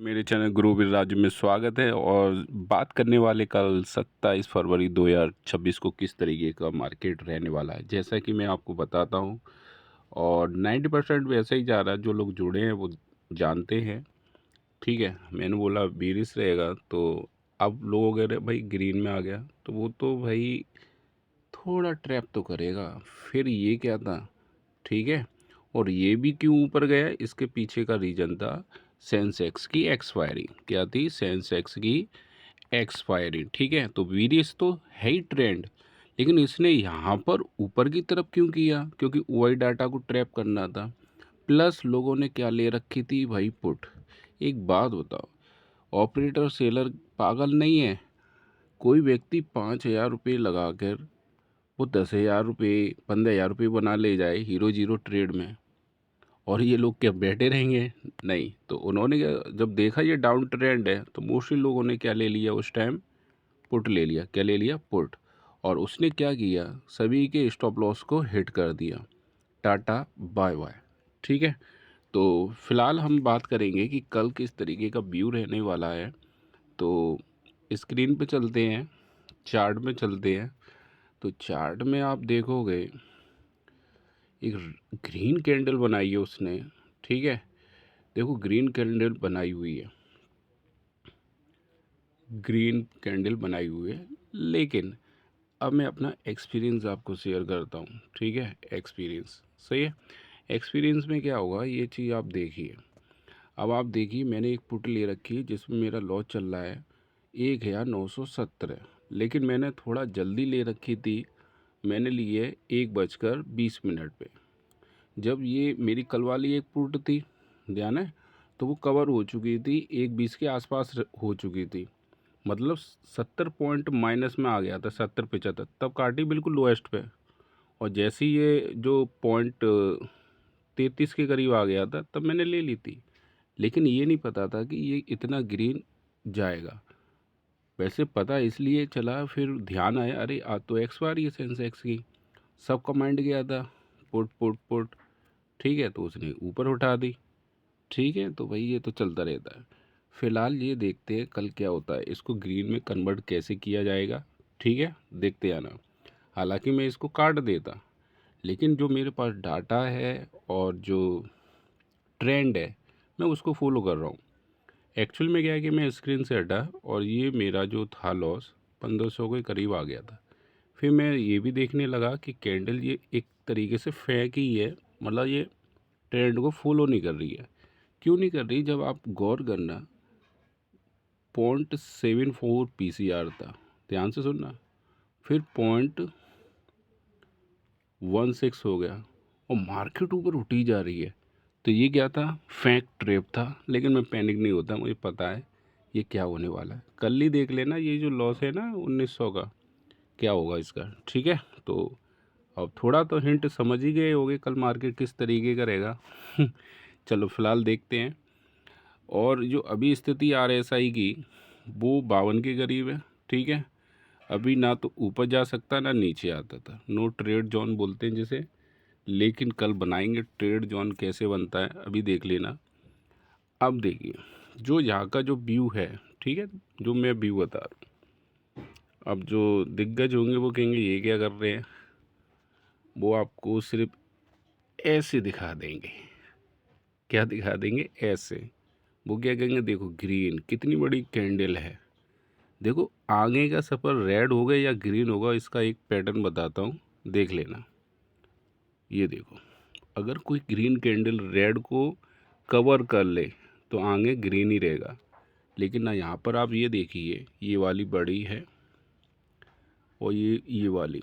मेरे चैनल गुरुवीर राजू में स्वागत है। और बात करने वाले कल 27 फरवरी 2026 को किस तरीके का मार्केट रहने वाला है, जैसा कि मैं आपको बताता हूं। और 90% वैसे ही जा रहा है, जो लोग जुड़े हैं वो जानते हैं। ठीक है, मैंने बोला बीरिश रहेगा, तो अब लोग अगर भाई ग्रीन में आ गया तो वो तो भाई थोड़ा ट्रैप तो करेगा। फिर ये क्या था, ठीक है। और ये भी क्यों ऊपर गया, इसके पीछे का रीज़न था सेंसेक्स की एक्सपायरी। क्या थी? सेंसेक्स की एक्सपायरी। ठीक है, तो वीरियस तो है ही ट्रेंड, लेकिन इसने यहाँ पर ऊपर की तरफ क्यों किया? क्योंकि वही डाटा को ट्रैप करना था। प्लस लोगों ने क्या ले रखी थी भाई? पुट। एक बात बताओ, ऑपरेटर सेलर पागल नहीं है। कोई व्यक्ति 5,000 रुपये लगा कर वो 10,000 रुपये 15,000 रुपये बना ले जाए हीरो जीरो ट्रेड में, और ये लोग क्या बैठे रहेंगे? नहीं। तो उन्होंने जब देखा ये डाउन ट्रेंड है, तो मोस्टली लोगों ने क्या ले लिया उस टाइम? पुट ले लिया। क्या ले लिया? पुट। और उसने क्या किया? सभी के स्टॉप लॉस को हिट कर दिया। Tata bye bye. ठीक है, तो फिलहाल हम बात करेंगे कि कल किस तरीके का व्यू रहने वाला है। तो स्क्रीन पे चलते हैं, चार्ट में चलते हैं। तो चार्ट में आप देखोगे एक ग्रीन कैंडल बनाई है उसने। ठीक है, देखो ग्रीन कैंडल बनाई हुई है, ग्रीन कैंडल बनाई हुई है। लेकिन अब मैं अपना एक्सपीरियंस आपको शेयर करता हूँ। ठीक है, एक्सपीरियंस सही है। एक्सपीरियंस में क्या होगा, ये चीज़ आप देखिए। अब आप देखिए, मैंने एक पुट ले रखी है जिसमें मेरा लॉस चल रहा है 1,970। लेकिन मैंने थोड़ा जल्दी ले रखी थी, मैंने ली है 1:20 पे। जब ये मेरी कल वाली एक पुट थी, ध्यान है, तो वो कवर हो चुकी थी, 1:20 के आसपास हो चुकी थी। मतलब 70 पॉइंट माइनस में आ गया था, 70-75, तब काटी बिल्कुल लोएस्ट पे। और जैसे ही ये जो पॉइंट 33 के करीब आ गया था, तब मैंने ले ली थी। लेकिन ये नहीं पता था कि ये इतना ग्रीन जाएगा। वैसे पता इसलिए चला, फिर ध्यान आया, अरे आज तो एक्सपायरी है सेंसेक्स की। सबका माइंड गया था पुट पुट पुट। ठीक है, तो उसने ऊपर उठा दी। ठीक है, तो भाई ये तो चलता रहता है। फिलहाल ये देखते हैं कल क्या होता है, इसको ग्रीन में कन्वर्ट कैसे किया जाएगा। ठीक है, देखते आना। हालांकि मैं इसको काट देता, लेकिन जो मेरे पास डाटा है और जो ट्रेंड है, मैं उसको फॉलो कर रहा हूँ। एक्चुअल में क्या है कि मैं स्क्रीन से हटा, और ये मेरा जो था लॉस 1,500 के करीब आ गया था। फिर मैं ये भी देखने लगा कि कैंडल ये एक तरीके से फेक ही है, मतलब ये ट्रेंड को फॉलो नहीं कर रही है। क्यों नहीं कर रही? जब आप गौर करना, 0.74 PCR था, ध्यान से सुनना। फिर 0.16 हो गया, और मार्केट ऊपर उठी जा रही है। तो ये क्या था? फेक ट्रेप था। लेकिन मैं पैनिक नहीं होता, मुझे पता है ये क्या होने वाला है। कल ही देख लेना, ये जो लॉस है ना 1,900 का, क्या होगा इसका। ठीक है, तो अब थोड़ा तो हिंट समझ ही गए होगे कल मार्केट किस तरीके का रहेगा। चलो फिलहाल देखते हैं। और जो अभी स्थिति RSI की, वो 52 के करीब है। ठीक है, अभी ना तो ऊपर जा सकता ना नीचे आता था, नो ट्रेड जोन बोलते हैं जिसे। लेकिन कल बनाएंगे ट्रेड जोन, कैसे बनता है अभी देख लेना। अब देखिए, जो यहाँ का जो व्यू है, ठीक है, जो मैं व्यू बता रहा हूँ, अब जो दिग्गज होंगे वो कहेंगे ये क्या कर रहे हैं, वो आपको सिर्फ ऐसे दिखा देंगे। क्या दिखा देंगे? ऐसे। वो क्या कहेंगे, देखो ग्रीन कितनी बड़ी कैंडल है। देखो आगे का सफ़र रेड होगा या ग्रीन होगा, इसका एक पैटर्न बताता हूँ, देख लेना। ये देखो, अगर कोई ग्रीन कैंडल रेड को कवर कर ले तो आगे ग्रीन ही रहेगा। लेकिन ना, यहाँ पर आप ये देखिए, ये वाली बड़ी है, और ये वाली,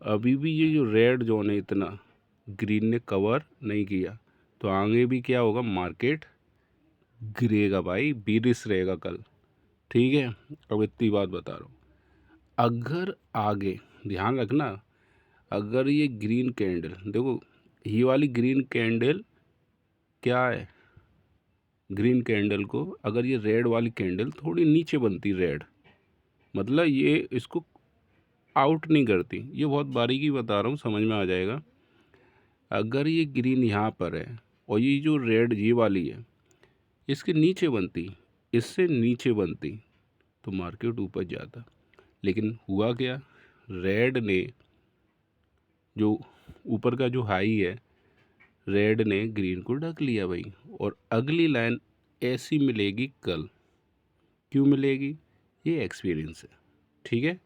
अभी भी ये जो रेड जोन है इतना ग्रीन ने कवर नहीं किया। तो आगे भी क्या होगा? मार्केट गिरेगा भाई, बीरिश रहेगा कल। ठीक है, अब इतनी बात बता रहा हूँ। अगर आगे, ध्यान रखना, अगर ये ग्रीन कैंडल, देखो ये वाली ग्रीन कैंडल क्या है, ग्रीन कैंडल को अगर ये रेड वाली कैंडल थोड़ी नीचे बनती, रेड, मतलब ये इसको आउट नहीं करती। ये बहुत बारीकी बता रहा हूँ, समझ में आ जाएगा। अगर ये ग्रीन यहाँ पर है और ये जो रेड ये वाली है, इसके नीचे बनती, इससे नीचे बनती, तो मार्केट ऊपर जाता। लेकिन हुआ क्या, रेड ने जो ऊपर का जो हाई है, रेड ने ग्रीन को ढक लिया भाई। और अगली लाइन ऐसी मिलेगी कल। क्यों मिलेगी? ये एक्सपीरियंस है, ठीक है,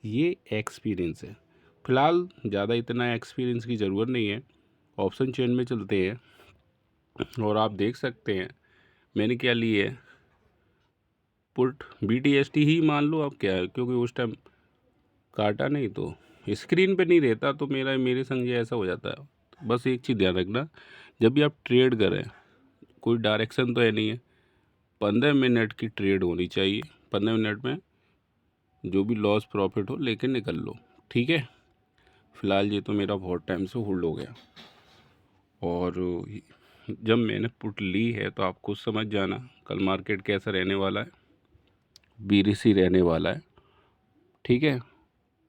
ये एक्सपीरियंस है। फिलहाल ज़्यादा इतना एक्सपीरियंस की ज़रूरत नहीं है, ऑप्शन चेन में चलते हैं। और आप देख सकते हैं मैंने क्या ली है, पुट BTST ही मान लो आप, क्या है, क्योंकि उस टाइम काटा नहीं तो स्क्रीन पे नहीं रहता, तो मेरे संग ये ऐसा हो जाता है। तो बस एक चीज़ ध्यान रखना, जब भी आप ट्रेड करें, कोई डायरेक्शन तो है नहीं है, 15 मिनट की ट्रेड होनी चाहिए। 15 मिनट में जो भी लॉस प्रॉफिट हो लेके निकल लो, ठीक है। फ़िलहाल ये तो मेरा बहुत टाइम से होल्ड हो गया। और जब मैंने पुट ली है तो आप खुद समझ जाना कल मार्केट कैसा रहने वाला है, बीरिश रहने वाला है, ठीक है।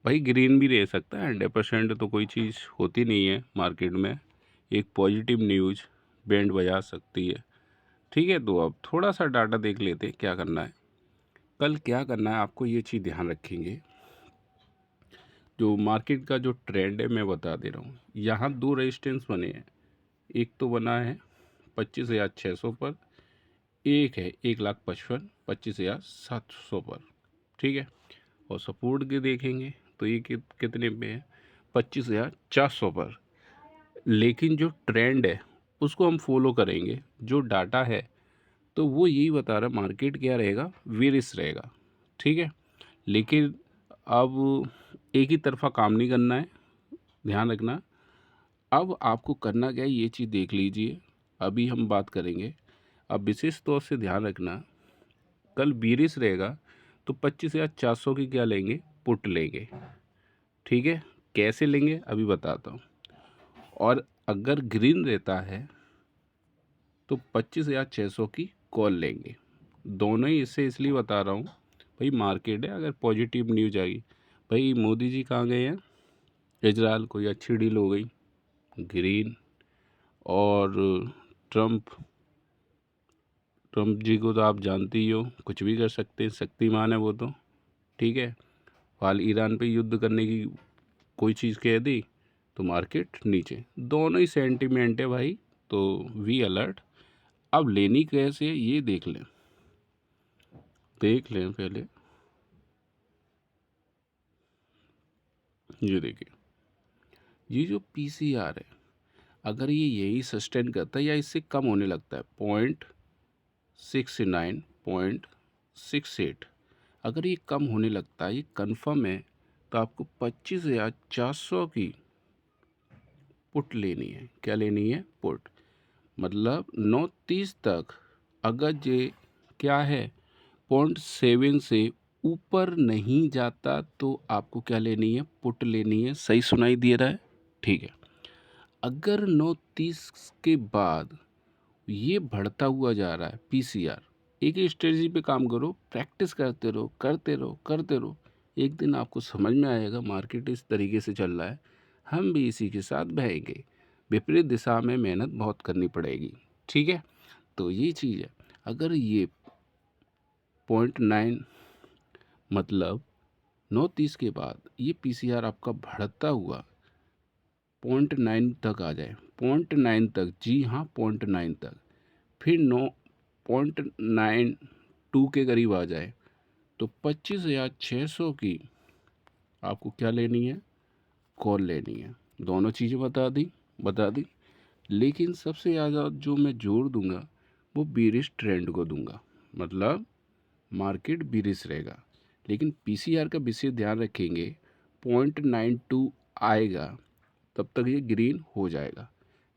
भाई ग्रीन भी रह सकता है, 100% तो कोई चीज़ होती नहीं है मार्केट में। एक पॉजिटिव न्यूज़ बैंड बजा सकती है, ठीक है। तो अब थोड़ा सा डाटा देख लेते हैं क्या करना है, कल क्या करना है आपको, ये चीज़ ध्यान रखेंगे। जो मार्केट का जो ट्रेंड है मैं बता दे रहा हूँ। यहाँ 2 रेजिस्टेंस बने हैं, एक तो बना है 25,600 पर, एक है 1,55,000 25,700 पर, ठीक है। और सपोर्ट के देखेंगे तो ये कितने पे है, 25,400 पर। लेकिन जो ट्रेंड है उसको हम फॉलो करेंगे, जो डाटा है तो वो यही बता रहा है मार्केट क्या रहेगा, बेरिश रहेगा, ठीक है। लेकिन अब एक ही तरफा काम नहीं करना है, ध्यान रखना। अब आपको करना क्या है ये चीज़ देख लीजिए, अभी हम बात करेंगे। अब विशेष तौर से ध्यान रखना, कल बेरिश रहेगा तो 25,400 की क्या लेंगे, पुट लेंगे, ठीक है। कैसे लेंगे अभी बताता हूँ। और अगर ग्रीन रहता है तो 25,600 की कॉल लेंगे। दोनों ही इससे इसलिए बता रहा हूँ भाई, मार्केट है, अगर पॉजिटिव न्यूज आई, भाई मोदी जी कहाँ गए हैं, इजराइल, कोई अच्छी डील हो गई, ग्रीन। और ट्रम्प ट्रम्प जी को तो आप जानते ही हो, कुछ भी कर सकते हैं, शक्तिमान है वो तो, ठीक है। हाल ईरान पे युद्ध करने की कोई चीज़ कह दी तो मार्केट नीचे। दोनों ही सेंटीमेंट है भाई, तो वी अलर्ट। अब लेनी कैसे ये देख लें पहले। ये देखिए, ये जो PCR है, अगर ये यही सस्टेन करता है या इससे कम होने लगता है 0.69 0.68, अगर ये कम होने लगता है, ये कंफर्म है, तो आपको 25,400 की पुट लेनी है। क्या लेनी है, पुट। मतलब 9:30 तक अगर ये क्या है 0.7 से ऊपर नहीं जाता तो आपको क्या लेनी है, पुट लेनी है। सही सुनाई दे रहा है, ठीक है। अगर 9:30 के बाद ये बढ़ता हुआ जा रहा है PCR, एक ही स्ट्रेटजी पे काम करो, प्रैक्टिस करते रहो करते रहो करते रहो, एक दिन आपको समझ में आएगा मार्केट इस तरीके से चल रहा है, हम भी इसी के साथ बहेंगे। विपरीत दिशा में मेहनत बहुत करनी पड़ेगी, ठीक है। तो ये चीज़ है, अगर ये 0.9 मतलब 9:30 के बाद ये PCR आपका बढ़ता हुआ 0.9 तक आ जाए, 0.9 तक, जी हाँ 0.9 तक, फिर 0.92 के करीब आ जाए, तो 25,600 की आपको क्या लेनी है, कॉल लेनी है। दोनों चीज़ें बता दी। लेकिन सबसे ज़्यादा जो मैं जोर दूंगा वो बेरिश ट्रेंड को दूंगा, मतलब मार्केट बेरिश रहेगा। लेकिन PCR का विशेष ध्यान रखेंगे, 0.92 आएगा तब तक ये ग्रीन हो जाएगा।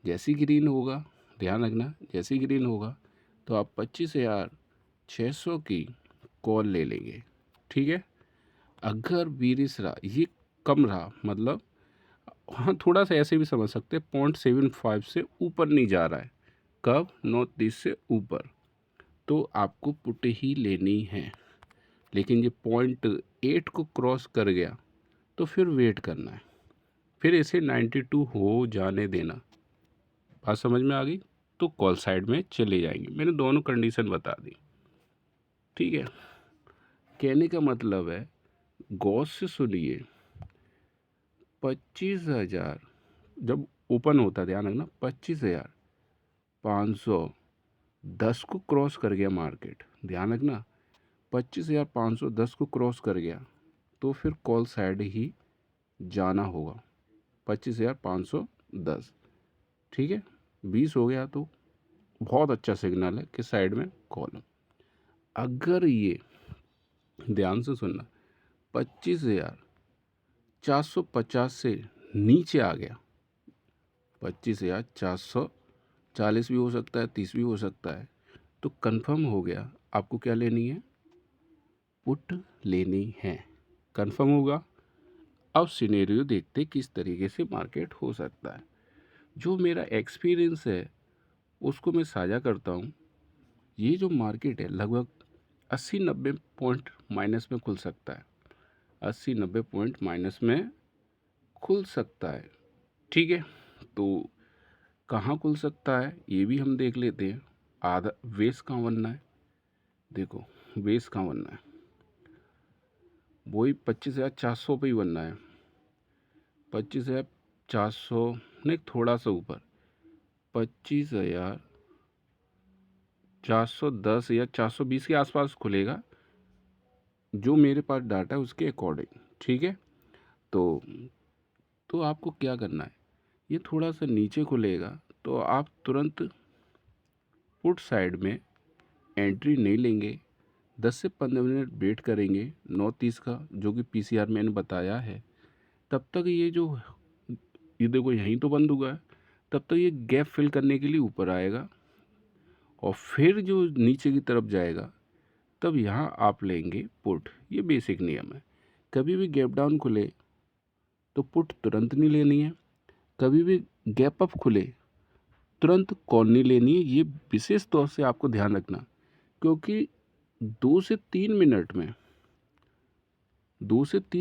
जैसे ही ग्रीन होगा, ध्यान रखना, जैसे ही ग्रीन होगा तो आप 25,600 की कॉल ले लेंगे, ठीक है। अगर बेरिश रहा, ये कम रहा, मतलब हाँ थोड़ा सा ऐसे भी समझ सकते हैं, 0.75 से ऊपर नहीं जा रहा है, कब, 9:30 से ऊपर, तो आपको पुट ही लेनी है। लेकिन ये 0.8 को क्रॉस कर गया तो फिर वेट करना है, फिर इसे 92 हो जाने देना। बात समझ में आ गई। तो कॉल साइड में चले जाएंगे। मैंने दोनों कंडीशन बता दी, ठीक है। कहने का मतलब है, गौर से सुनिए, 25,000 जब ओपन होता है, ध्यान रखना, 25,510 को क्रॉस कर गया मार्केट, ध्यान रखना, 25,510 को क्रॉस कर गया तो फिर कॉल साइड ही जाना होगा। 25,510, ठीक है। 20 हो गया तो बहुत अच्छा सिग्नल है कि साइड में कॉल। अगर ये, ध्यान से सुनना, 25,450 से नीचे आ गया, 25,440 भी हो सकता है, 30 भी हो सकता है, तो कंफर्म हो गया आपको क्या लेनी है, पुट लेनी है। कंफर्म होगा। अब सिनेरियो देखते किस तरीके से मार्केट हो सकता है। जो मेरा एक्सपीरियंस है उसको मैं साझा करता हूँ। ये जो मार्केट है लगभग 80-90 पॉइंट माइनस में खुल सकता है, 80-90 पॉइंट माइनस में खुल सकता है, ठीक है। तो कहाँ खुल सकता है ये भी हम देख लेते हैं। आधा बेस कहाँ बनना है, देखो बेस कहाँ बनना है, वही 25,400 पे ही बनना है। 25,400 नहीं, थोड़ा सा ऊपर, 25,410 या 420 के आसपास खुलेगा, जो मेरे पास डाटा है उसके अकॉर्डिंग, ठीक है। तो आपको क्या करना है, ये थोड़ा सा नीचे खुलेगा तो आप तुरंत पुट साइड में एंट्री नहीं लेंगे, 10 से 15 मिनट वेट करेंगे 9:30 का, जो कि पीसीआर मैंने बताया है। तब तक ये देखो यहीं तो बंद हुआ है, तब तक ये गैप फिल करने के लिए ऊपर आएगा और फिर जो नीचे की तरफ जाएगा तब यहाँ आप लेंगे पुट। ये बेसिक नियम है। कभी भी गैप डाउन खुले तो पुट तुरंत नहीं लेनी है, कभी भी गैप अप खुले तुरंत कॉल नहीं लेनी है। ये विशेष तौर से आपको ध्यान रखना, क्योंकि 2 से 3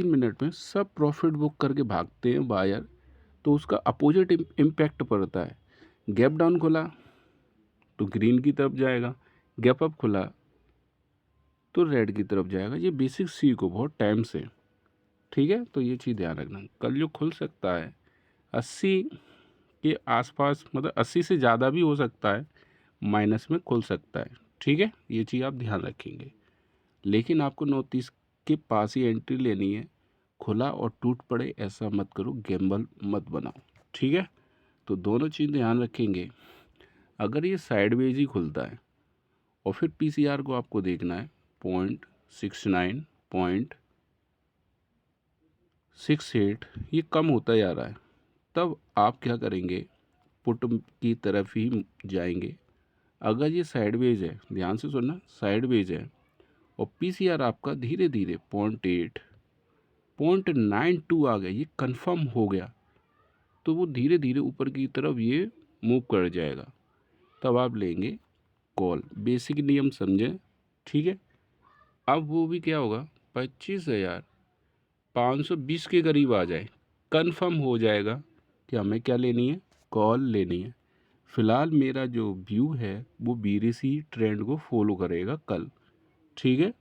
मिनट में सब प्रॉफिट बुक करके भागते हैं बायर, तो उसका अपोजिट इम्पैक्ट पड़ता है। गैप डाउन खुला तो ग्रीन की तरफ जाएगा, गैप अप खुला तो रेड की तरफ जाएगा। ये बेसिक सी को बहुत टाइम से, ठीक है। तो ये चीज़ ध्यान रखना। कल जो खुल सकता है 80 के आसपास, मतलब 80 से ज़्यादा भी हो सकता है, माइनस में खुल सकता है, ठीक है। ये चीज़ आप ध्यान रखेंगे, लेकिन आपको 29 के पास ही एंट्री लेनी है। खुला और टूट पड़े ऐसा मत करो, गैम्बल मत बनाओ, ठीक है। तो दोनों चीज़ ध्यान रखेंगे। अगर ये साइडवेज ही खुलता है और फिर पीसीआर को आपको देखना है 0.69, 0.68, ये कम होता जा रहा है, तब आप क्या करेंगे, पुट की तरफ ही जाएंगे। अगर ये साइडवेज है, ध्यान से सुनना, साइडवेज है और पीसीआर आपका धीरे धीरे 0.8, 0.92 आ गया, ये कंफर्म हो गया, तो वो धीरे धीरे ऊपर की तरफ ये मूव कर जाएगा, तब आप लेंगे कॉल। बेसिक नियम समझें, ठीक है। अब वो भी क्या होगा, 25,520 के करीब आ जाए, कंफर्म हो जाएगा कि हमें क्या लेनी है, कॉल लेनी है। फिलहाल मेरा जो व्यू है वो बीरेसी ट्रेंड को फॉलो करेगा कल, ठीक है।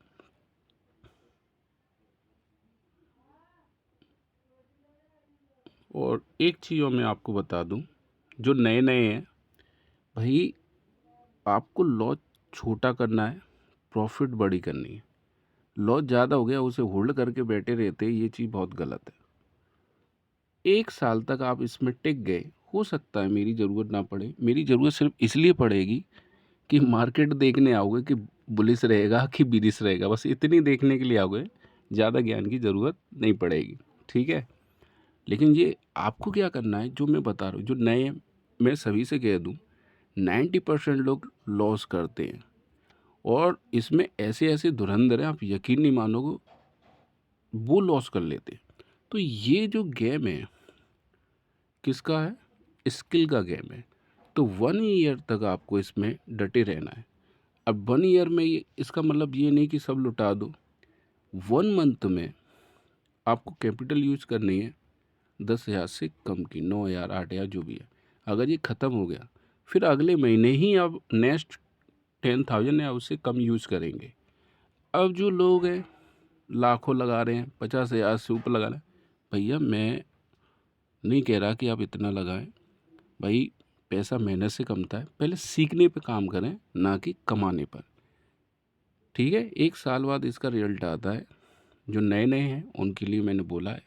और एक चीज़ और मैं आपको बता दूं, जो नए नए हैं भाई, आपको लॉस छोटा करना है, प्रॉफिट बड़ी करनी है। लॉस ज़्यादा हो गया उसे होल्ड करके बैठे रहते, ये चीज़ बहुत गलत है। 1 साल तक आप इसमें टिक गए, हो सकता है मेरी ज़रूरत ना पड़े। मेरी ज़रूरत सिर्फ इसलिए पड़ेगी कि मार्केट देखने आओगे कि बुलिश रहेगा कि बिरिश रहेगा, बस इतनी देखने के लिए आओगे, ज़्यादा ज्ञान की ज़रूरत नहीं पड़ेगी, ठीक है। लेकिन ये आपको क्या करना है, जो मैं बता रहा हूँ, जो नए, मैं सभी से कह दूँ, 90% लोग लॉस करते हैं और इसमें ऐसे ऐसे धुरंधर हैं, आप यकीन नहीं मानोगे, वो लॉस कर लेते हैं। तो ये जो गेम है किसका है, स्किल का गेम है। तो 1 ईयर तक आपको इसमें डटे रहना है। अब 1 ईयर में इसका मतलब ये नहीं कि सब लुटा दो। 1 मंथ में आपको कैपिटल यूज करनी है 10,000 से कम की, 9,000, 8,000 जो भी है। अगर ये ख़त्म हो गया फिर अगले महीने ही आप नेक्स्ट 10,000 या उससे कम यूज़ करेंगे। अब जो लोग हैं लाखों लगा रहे हैं, 50,000 से ऊपर लगा रहे हैं, भैया मैं नहीं कह रहा कि आप इतना लगाएं, भाई पैसा मेहनत से कमता है, पहले सीखने पे काम करें ना कि कमाने पर। ठीक है, 1 साल बाद इसका रिजल्ट आता है। जो नए नए हैं उनके लिए मैंने बोला है,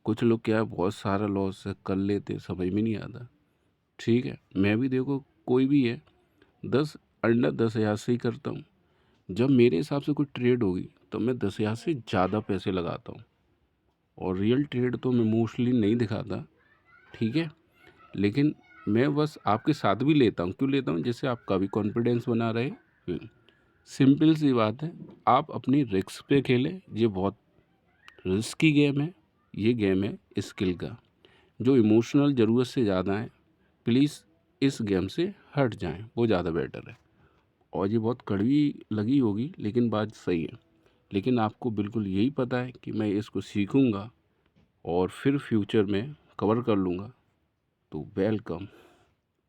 कुछ लोग क्या है बहुत सारा लॉस कर लेते, समझ में नहीं आता। ठीक है, मैं भी देखो कोई भी है 10 अंडर 10,000 से ही करता हूँ। जब मेरे हिसाब से कोई ट्रेड होगी तो मैं 10,000 से ज़्यादा पैसे लगाता हूँ, और रियल ट्रेड तो मैं मोस्टली नहीं दिखाता। ठीक है, लेकिन मैं बस आपके साथ भी लेता हूँ। क्यों लेता हूँ? जिससे आपका भी कॉन्फिडेंस बना रहे। सिंपल सी बात है, आप अपनी रिस्क पे खेलें। ये बहुत रिस्की गेम है, ये गेम है स्किल का। जो इमोशनल ज़रूरत से ज़्यादा है, प्लीज़ इस गेम से हट जाएं, वो ज़्यादा बेटर है। और ये बहुत कड़वी लगी होगी लेकिन बात सही है। लेकिन आपको बिल्कुल यही पता है कि मैं इसको सीखूंगा और फिर फ्यूचर में कवर कर लूँगा, तो वेलकम।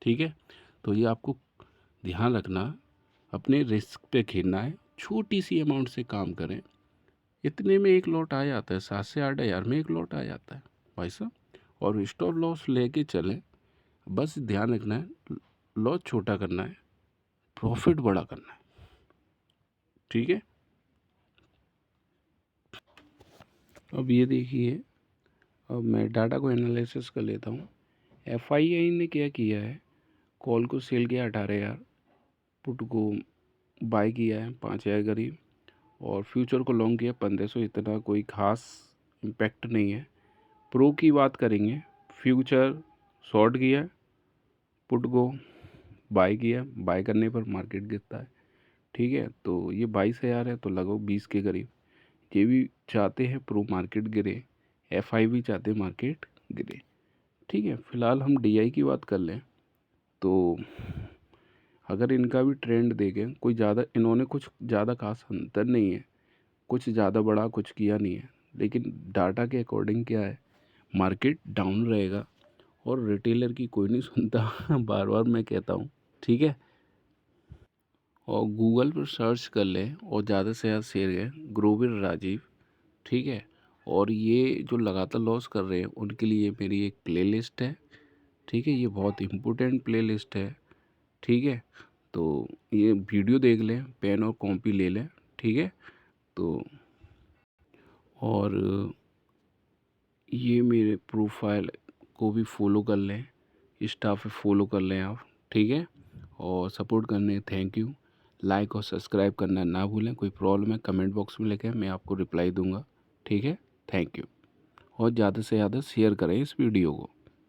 ठीक है, तो ये आपको ध्यान रखना, अपने रिस्क पे खेलना है, छोटी सी अमाउंट से काम करें। इतने में एक लॉट आ जाता है, 7 से 8 हज़ार में एक लॉट आ जाता है भाई साहब। और स्टॉप लॉस लेके चलें, बस ध्यान रखना है लॉस छोटा करना है, प्रॉफिट बड़ा करना है। ठीक है, अब ये देखिए, अब मैं डाटा को एनालिसिस कर लेता हूँ। FII ने क्या किया है, कॉल को सेल किया 18,000, पुट को बाय किया है 5,000 करीब, और फ्यूचर को लॉन्ग किया 1,500। इतना कोई ख़ास इम्पैक्ट नहीं है। प्रो की बात करेंगे, फ्यूचर शॉर्ट किया, पुट को बाय किया, बाय करने पर मार्केट गिरता है। ठीक है, तो ये 22,000 है, तो लगभग 20 के करीब। ये भी चाहते हैं प्रो मार्केट गिरे, FI भी चाहते हैं मार्केट गिरे। ठीक है, फ़िलहाल हम DI की बात कर लें तो अगर इनका भी ट्रेंड देखें, कोई ज़्यादा इन्होंने कुछ ज़्यादा खास अंतर नहीं है, कुछ ज़्यादा बड़ा कुछ किया नहीं है। लेकिन डाटा के अकॉर्डिंग क्या है, मार्केट डाउन रहेगा, और रिटेलर की कोई नहीं सुनता बार बार मैं कहता हूँ। ठीक है, और गूगल पर सर्च कर लें और ज़्यादा से ज़्यादा शेयर करें, ग्रोविर राजीव। ठीक है, और ये जो लगातार लॉस कर रहे हैं उनके लिए मेरी एक प्लेलिस्ट है। ठीक है, ये बहुत इम्पोर्टेंट प्लेलिस्ट है। ठीक है, तो ये वीडियो देख लें, पेन और कॉपी ले लें। ठीक है, तो और ये मेरे प्रोफाइल को भी फॉलो कर लें, इंस्टा पे फॉलो कर लें आप। ठीक है, और सपोर्ट करने थैंक यू। लाइक और सब्सक्राइब करना ना भूलें। कोई प्रॉब्लम है कमेंट बॉक्स में लिखें, मैं आपको रिप्लाई दूंगा। ठीक है, थैंक यू। और ज़्यादा से ज़्यादा शेयर करें इस वीडियो को।